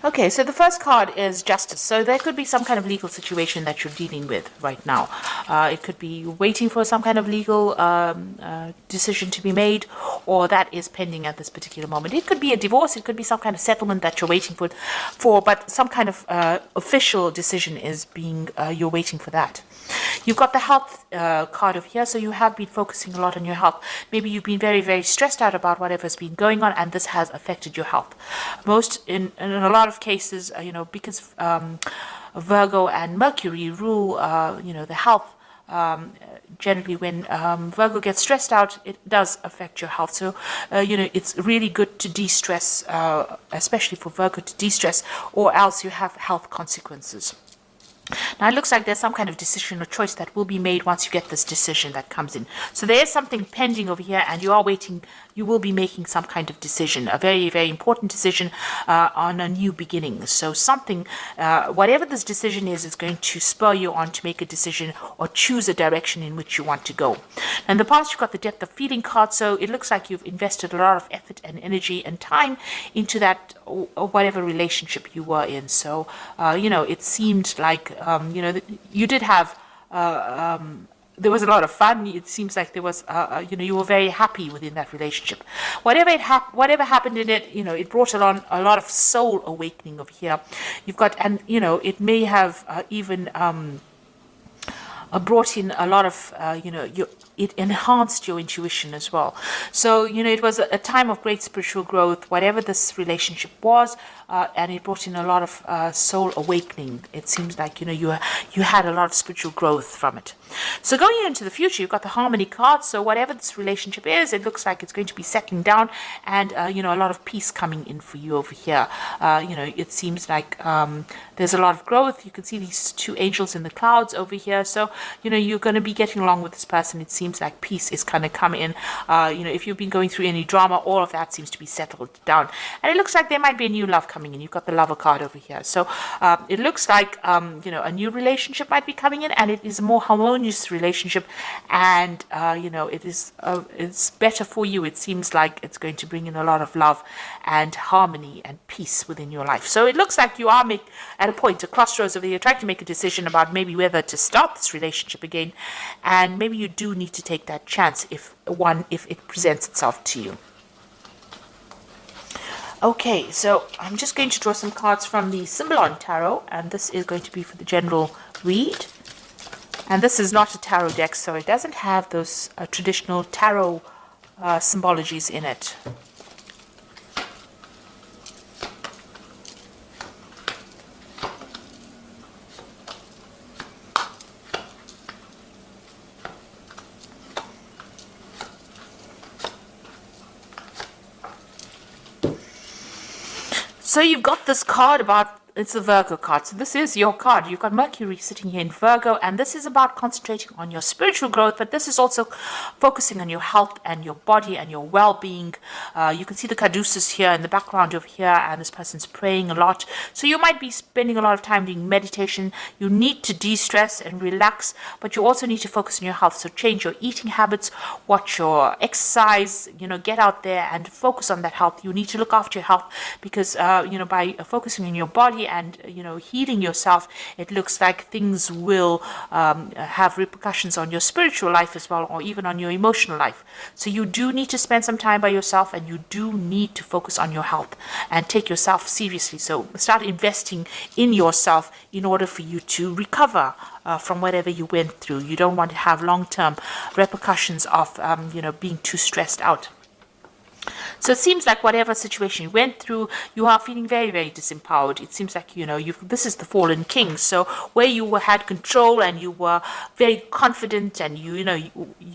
Okay, so the first card is justice. So there could be some kind of legal situation that you're dealing with right now. It could be waiting for some kind of legal decision to be made, or that is pending at this particular moment. It could be a divorce. It could be some kind of settlement that you're waiting for, but some kind of official decision is being, you're waiting for that. You've got the health card over here, so you have been focusing a lot on your health. Maybe you've been very, very stressed out about whatever's been going on, and this has affected your health. In a lot of cases, because Virgo and Mercury rule, the health. Generally, when Virgo gets stressed out, it does affect your health. So, it's really good to de-stress, especially for Virgo to de-stress, or else you have health consequences. Now, it looks like there's some kind of decision or choice that will be made once you get this decision that comes in. So there is something pending over here, and you are waiting. You will be making some kind of decision, a very, very important decision on a new beginning. So something, whatever this decision is going to spur you on to make a decision or choose a direction in which you want to go. In the past, you've got the depth of feeling card, so it looks like you've invested a lot of effort and energy and time into that or whatever relationship you were in. So, it seemed like, you did have, there was a lot of fun. It seems like there was, you were very happy within that relationship. Whatever happened in it, it brought along a lot of soul awakening over here. You've got, and, it may have even brought in a lot of, it enhanced your intuition as well. So, it was a time of great spiritual growth, whatever this relationship was, and it brought in a lot of soul awakening. It seems like, you had a lot of spiritual growth from it. So going into the future, you've got the harmony card. So whatever this relationship is, it looks like it's going to be settling down, and, a lot of peace coming in for you over here. It seems like there's a lot of growth. You can see these two angels in the clouds over here. So, you're going to be getting along with this person. It seems like peace is going to come in. If you've been going through any drama, all of that seems to be settled down. And it looks like there might be a new love coming in. You've got the lover card over here. So it looks like, a new relationship might be coming in, and it is a more harmonious relationship. And, it's better for you. It seems like it's going to bring in a lot of love and harmony and peace within your life. So it looks like you are at a point, a crossroads over here, trying to make a decision about maybe whether to start this relationship again, and maybe you do need to take that chance if it presents itself to you. Okay, so I'm just going to draw some cards from the Symolon tarot, and this is going to be for the general read. And this is not a tarot deck, so it doesn't have those traditional tarot symbologies in it. So you've got this card about, it's a Virgo card. So this is your card. You've got Mercury sitting here in Virgo, and this is about concentrating on your spiritual growth, but this is also focusing on your health and your body and your well-being. You can see the caduceus here in the background over here, and this person's praying a lot. So you might be spending a lot of time doing meditation. You need to de-stress and relax, but you also need to focus on your health. So change your eating habits, watch your exercise, get out there and focus on that health. You need to look after your health because, by focusing on your body and healing yourself, it looks like things will have repercussions on your spiritual life as well, or even on your emotional life. So you do need to spend some time by yourself, and you do need to focus on your health and take yourself seriously. So start investing in yourself in order for you to recover from whatever you went through. You don't want to have long-term repercussions of being too stressed out. So it seems like whatever situation you went through, you are feeling very, very disempowered. It seems like, this is the fallen king. So where you had control and you were very confident and you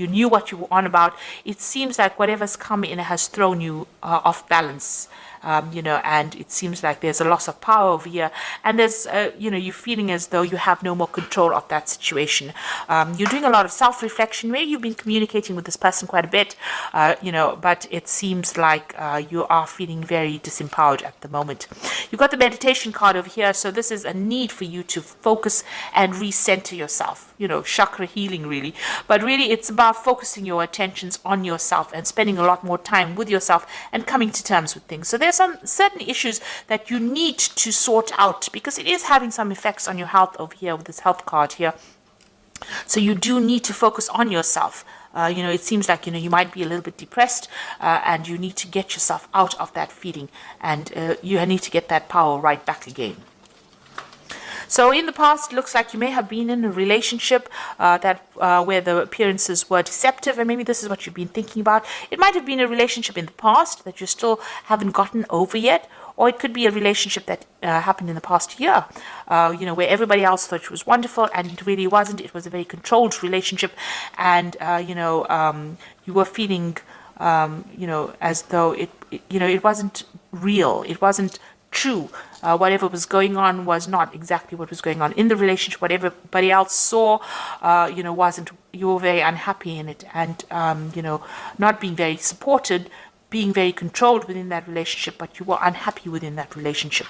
knew what you were on about, it seems like whatever's come in has thrown you off balance. And it seems like there's a loss of power over here, and there's, you're feeling as though you have no more control of that situation. You're doing a lot of self-reflection. Maybe you've been communicating with this person quite a bit, but it seems like you are feeling very disempowered at the moment. You've got the meditation card over here, so this is a need for you to focus and recenter yourself, chakra healing really. But really it's about focusing your attentions on yourself and spending a lot more time with yourself and coming to terms with things. So there's there's some certain issues that you need to sort out, because it is having some effects on your health over here with this health card here. So you do need to focus on yourself. It seems like, you might be a little bit depressed, and you need to get yourself out of that feeling, and you need to get that power right back again. So in the past, it looks like you may have been in a relationship where the appearances were deceptive, and maybe this is what you've been thinking about. It might have been a relationship in the past that you still haven't gotten over yet, or it could be a relationship that happened in the past year, where everybody else thought it was wonderful, and it really wasn't. It was a very controlled relationship, and you were feeling, as though it wasn't real. It wasn't true. Whatever was going on was not exactly what was going on in the relationship. What everybody else saw, wasn't. You were very unhappy in it, and not being very supported, being very controlled within that relationship, but you were unhappy within that relationship.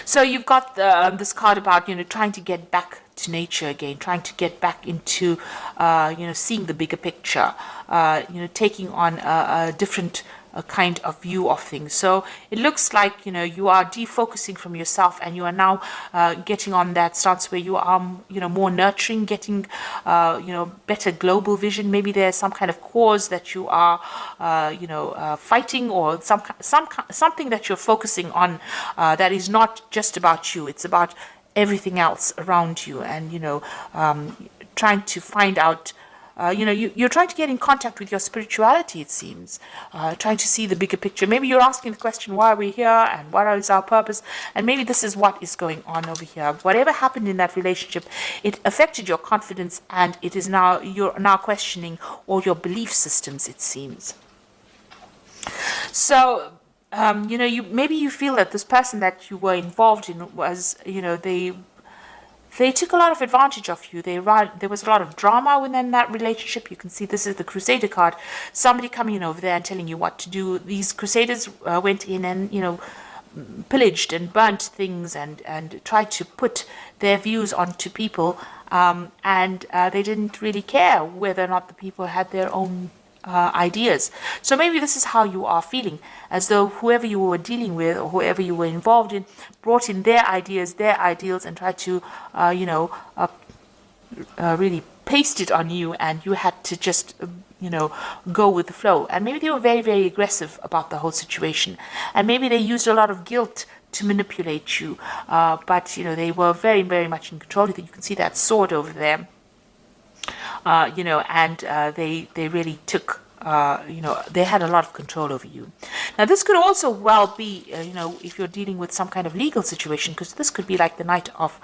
So you've got this card about trying to get back to nature again, trying to get back into seeing the bigger picture, taking on a different kind of view of things. So it looks like you are defocusing from yourself, and you are now getting on that stance where you are more nurturing, getting better global vision. Maybe there's some kind of cause that you are fighting, or something that you're focusing on that is not just about you. It's about everything else around you, and trying to find out. You're trying to get in contact with your spirituality, it seems, trying to see the bigger picture. Maybe you're asking the question, why are we here, and what is our purpose? And maybe this is what is going on over here. Whatever happened in that relationship, it affected your confidence, and you're now questioning all your belief systems, it seems. So maybe you feel that this person that you were involved in was, they took a lot of advantage of you. There was a lot of drama within that relationship. You can see this is the Crusader card. Somebody coming in over there and telling you what to do. These Crusaders went in and, pillaged and burnt things, and tried to put their views onto people. And they didn't really care whether or not the people had their own ideas. So maybe this is how you are feeling, as though whoever you were dealing with, or whoever you were involved in, brought in their ideas, their ideals, and tried to really paste it on you, and you had to just go with the flow. And maybe they were very, very aggressive about the whole situation, and maybe they used a lot of guilt to manipulate you, but they were very, very much in control. You can see that sword over there. And they really took, they had a lot of control over you. Now, this could also well be, if you're dealing with some kind of legal situation, because this could be like the Knight of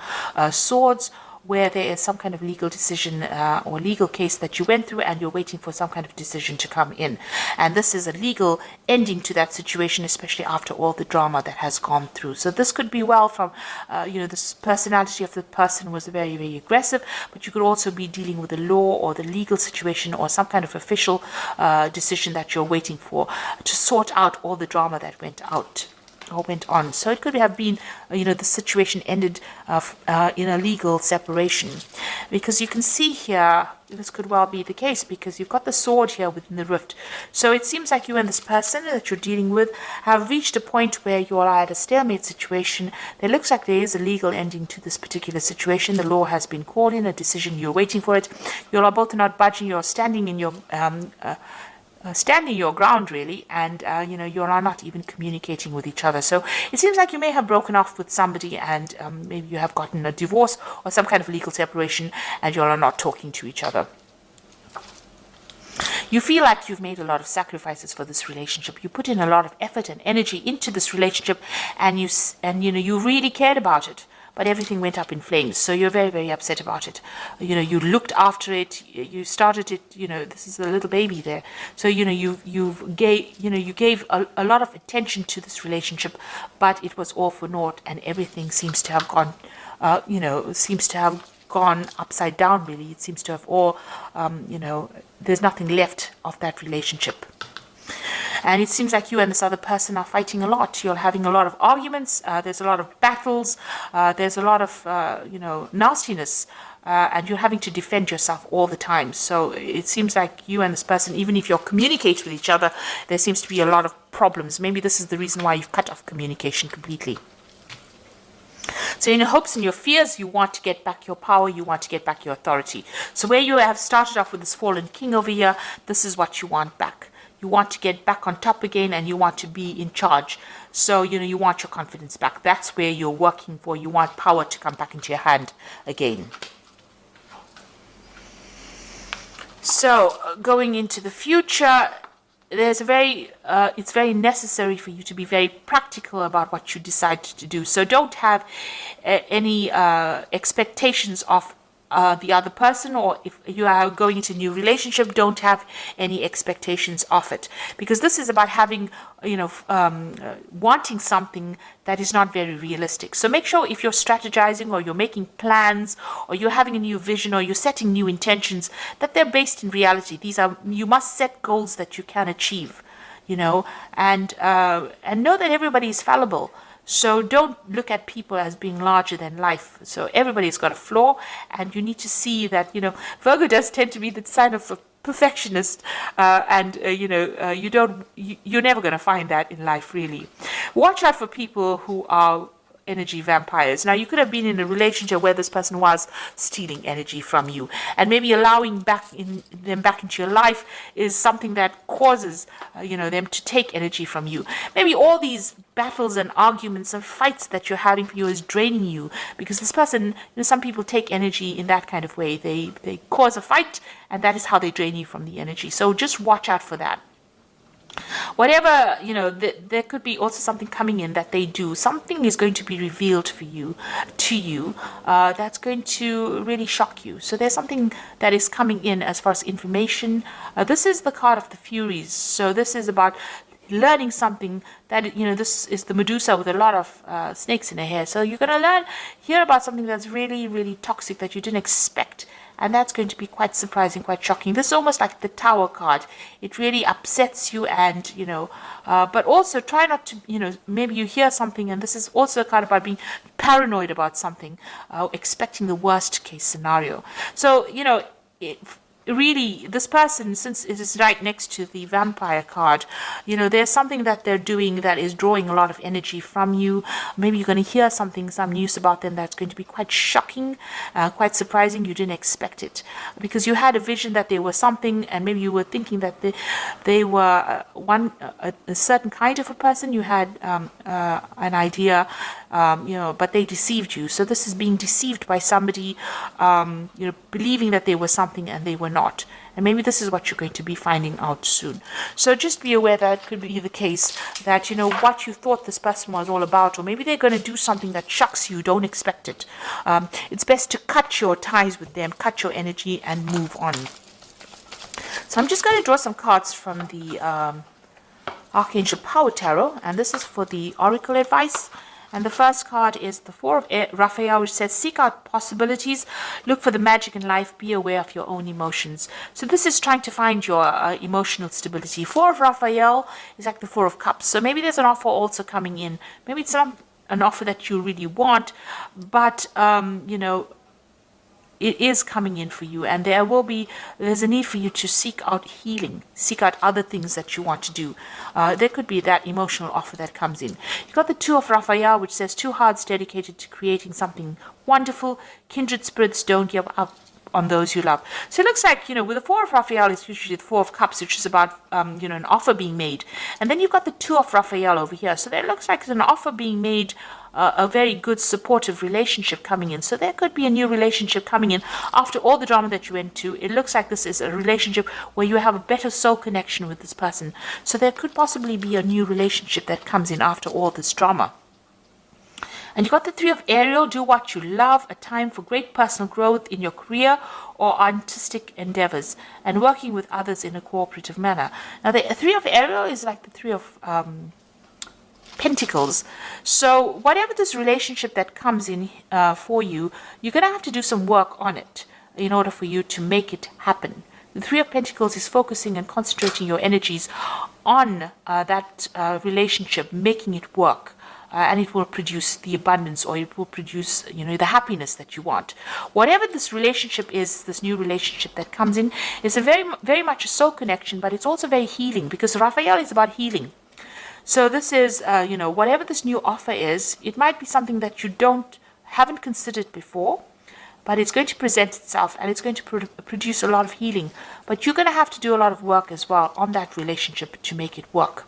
Swords, where there is some kind of legal decision or legal case that you went through, and you're waiting for some kind of decision to come in. And this is a legal ending to that situation, especially after all the drama that has gone through. So this could be well from, this personality of the person was very, very aggressive, but you could also be dealing with the law or the legal situation, or some kind of official decision that you're waiting for to sort out all the drama that went on. So it could have been, the situation ended in a legal separation, because you can see here, this could well be the case, because you've got the sword here within the rift. So it seems like you and this person that you're dealing with have reached a point where you are at a stalemate situation. There looks like there is a legal ending to this particular situation. The law has been called in, a decision, you're waiting for it. You are both not budging, you're standing in your standing your ground, really, and you are not even communicating with each other. So it seems like you may have broken off with somebody, and maybe you have gotten a divorce or some kind of legal separation, and you are not talking to each other. You feel like you've made a lot of sacrifices for this relationship. You put in a lot of effort and energy into this relationship, and you really cared about it. But everything went up in flames, so you're very, very upset about it. You looked after it, you started it. This is a little baby there. So you gave a lot of attention to this relationship, but it was all for naught, and everything seems to have gone upside down. Really, it seems to have all there's nothing left of that relationship. And it seems like you and this other person are fighting a lot. You're having a lot of arguments. There's a lot of battles. There's a lot of, nastiness. And you're having to defend yourself all the time. So it seems like you and this person, even if you're communicating with each other, there seems to be a lot of problems. Maybe this is the reason why you've cut off communication completely. So in your hopes and your fears, you want to get back your power, you want to get back your authority. So where you have started off with this fallen king over here, this is what you want back. You want to get back on top again, and you want to be in charge. So, you want your confidence back. That's where you're working for. You want power to come back into your hand again. So going into the future, there's it's very necessary for you to be very practical about what you decide to do. So don't have any expectations of the other person, or if you are going into a new relationship, don't have any expectations of it, because this is about having, wanting something that is not very realistic. So make sure if you're strategizing, or you're making plans, or you're having a new vision, or you're setting new intentions, that they're based in reality. You must set goals that you can achieve, and know that everybody is fallible. So don't look at people as being larger than life. So everybody's got a flaw, and you need to see that, Virgo does tend to be the sign of a perfectionist, and you're never going to find that in life, really. Watch out for people who are energy vampires. Now, you could have been in a relationship where this person was stealing energy from you, and maybe allowing them back into your life is something that causes them to take energy from you. Maybe all these battles and arguments and fights that you're having for you is draining you, because this person, some people take energy in that kind of way. They cause a fight, and that is how they drain you from the energy. So just watch out for that. Whatever, there could be also something coming in that they do. Something is going to be revealed to you, that's going to really shock you. So there's something that is coming in as far as information. This is the card of the Furies. So this is about learning something that, this is the Medusa with a lot of snakes in her hair. So you're going to hear about something that's really, really toxic that you didn't expect. And that's going to be quite surprising, quite shocking. This is almost like the Tower card. It really upsets you, and, but also try not to, maybe you hear something, and this is also a card about being paranoid about something, expecting the worst case scenario. So, really, this person, since it is right next to the vampire card, there's something that they're doing that is drawing a lot of energy from you. Maybe you're going to hear some news about them that's going to be quite shocking, quite surprising. You didn't expect it, because you had a vision that they were something, and maybe you were thinking that they were a certain kind of a person. You had an idea, but they deceived you. So this is being deceived by somebody, believing that they were something and they were not. And maybe this is what you're going to be finding out soon. So just be aware that it could be the case that, what you thought this person was all about, or maybe they're going to do something that shocks you, don't expect it. It's best to cut your ties with them, cut your energy, and move on. So I'm just going to draw some cards from the Archangel Power Tarot, and this is for the Oracle advice. And the first card is the Four of Raphael, which says, seek out possibilities, look for the magic in life, be aware of your own emotions. So this is trying to find your emotional stability. Four of Raphael is like the Four of Cups. So maybe there's an offer also coming in. Maybe it's not an offer that you really want, but, it is coming in for you, and there's a need for you to seek out healing, seek out other things that you want to do. There could be that emotional offer that comes in. You got the Two of Raphael, which says, two hearts dedicated to creating something wonderful. Kindred spirits, don't give up on those you love. So it looks like, with the Four of Raphael, it's usually the Four of Cups, which is about, an offer being made. And then you've got the Two of Raphael over here. So there looks like it's an offer being made, a very good supportive relationship coming in. So there could be a new relationship coming in after all the drama that you went to. It looks like this is a relationship where you have a better soul connection with this person. So there could possibly be a new relationship that comes in after all this drama. And you got the Three of Ariel, do what you love, a time for great personal growth in your career or artistic endeavors, and working with others in a cooperative manner. Now the Three of Ariel is like the Three of Pentacles. So whatever this relationship that comes in for you, you're going to have to do some work on it in order for you to make it happen. The Three of Pentacles is focusing and concentrating your energies on that relationship, making it work. And it will produce the abundance, or it will produce, the happiness that you want. Whatever this relationship is, this new relationship that comes in, is a very much a soul connection, but it's also very healing, because Raphael is about healing. So this is, whatever this new offer is, it might be something that you haven't considered before, but it's going to present itself, and it's going to produce a lot of healing. But you're going to have to do a lot of work as well on that relationship to make it work,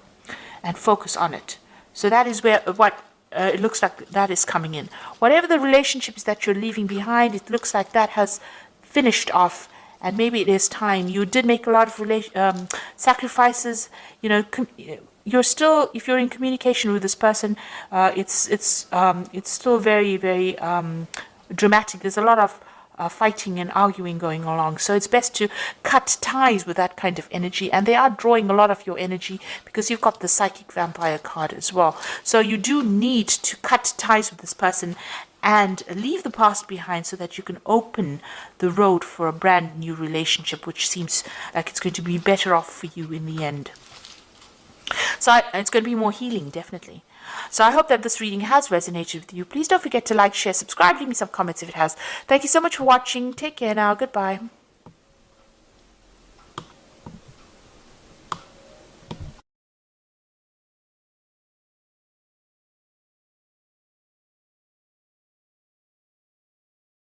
and focus on it. So that is where it looks like that is coming in. Whatever the relationships that you're leaving behind, it looks like that has finished off, and maybe it is time. You did make a lot of sacrifices. You're still, if you're in communication with this person, it's still very, very dramatic. There's a lot of fighting and arguing going along. So it's best to cut ties with that kind of energy. And they are drawing a lot of your energy, because you've got the Psychic Vampire card as well. So you do need to cut ties with this person and leave the past behind, so that you can open the road for a brand new relationship, which seems like it's going to be better off for you in the end. So it's going to be more healing, definitely. So I hope that this reading has resonated with you. Please don't forget to like, share, subscribe, leave me some comments if it has. Thank you so much for watching. Take care now. Goodbye.